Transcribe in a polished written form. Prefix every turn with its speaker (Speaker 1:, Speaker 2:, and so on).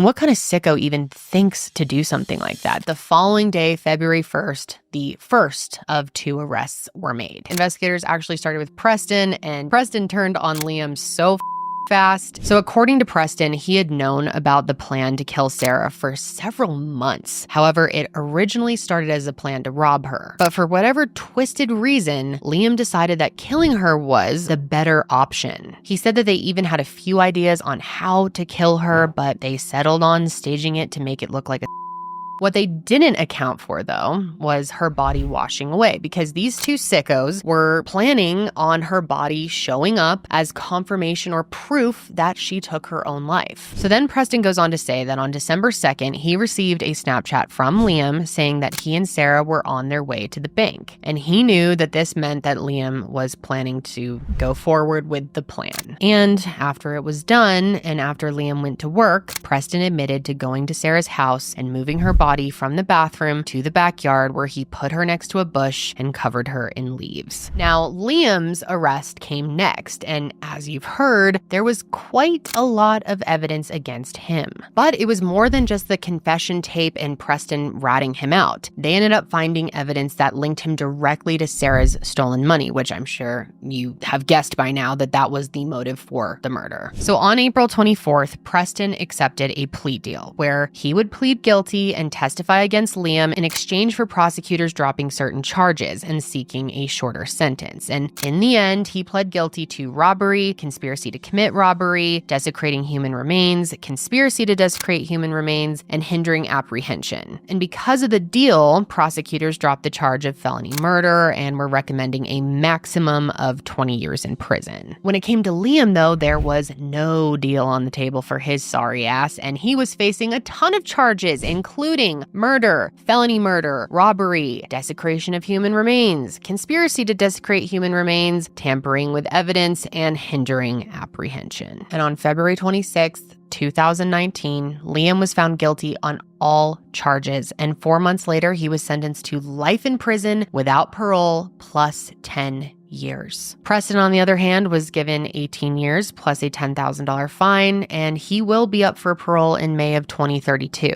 Speaker 1: What kind of sicko even thinks to do something like that? The following day, February 1st, the first of 2 arrests were made. Investigators actually started with Preston, and Preston turned on Liam so fast. So according to Preston, he had known about the plan to kill Sarah for several months. However, it originally started as a plan to rob her. But for whatever twisted reason, Liam decided that killing her was the better option. He said that they even had a few ideas on how to kill her, but they settled on staging it to make it look like a What they didn't account for, though, was her body washing away, because these 2 sickos were planning on her body showing up as confirmation or proof that she took her own life. So then Preston goes on to say that on December 2nd, he received a Snapchat from Liam saying that he and Sarah were on their way to the bank. And he knew that this meant that Liam was planning to go forward with the plan. And after it was done, and after Liam went to work, Preston admitted to going to Sarah's house and moving her body from the bathroom to the backyard, where he put her next to a bush and covered her in leaves. Now, Liam's arrest came next, and as you've heard, there was quite a lot of evidence against him. But it was more than just the confession tape and Preston ratting him out. They ended up finding evidence that linked him directly to Sarah's stolen money, which I'm sure you have guessed by now that that was the motive for the murder. So on April 24th, Preston accepted a plea deal where he would plead guilty and testify against Liam in exchange for prosecutors dropping certain charges and seeking a shorter sentence. And in the end, he pled guilty to robbery, conspiracy to commit robbery, desecrating human remains, conspiracy to desecrate human remains, and hindering apprehension. And because of the deal, prosecutors dropped the charge of felony murder and were recommending a maximum of 20 years in prison. When it came to Liam, though, there was no deal on the table for his sorry ass, and he was facing a ton of charges, including murder, felony murder, robbery, desecration of human remains, conspiracy to desecrate human remains, tampering with evidence, and hindering apprehension. And on February 26th, 2019, Liam was found guilty on all charges, and 4 months later, he was sentenced to life in prison without parole plus 10 years. Preston, on the other hand, was given 18 years plus a $10,000 fine, and he will be up for parole in May of 2032.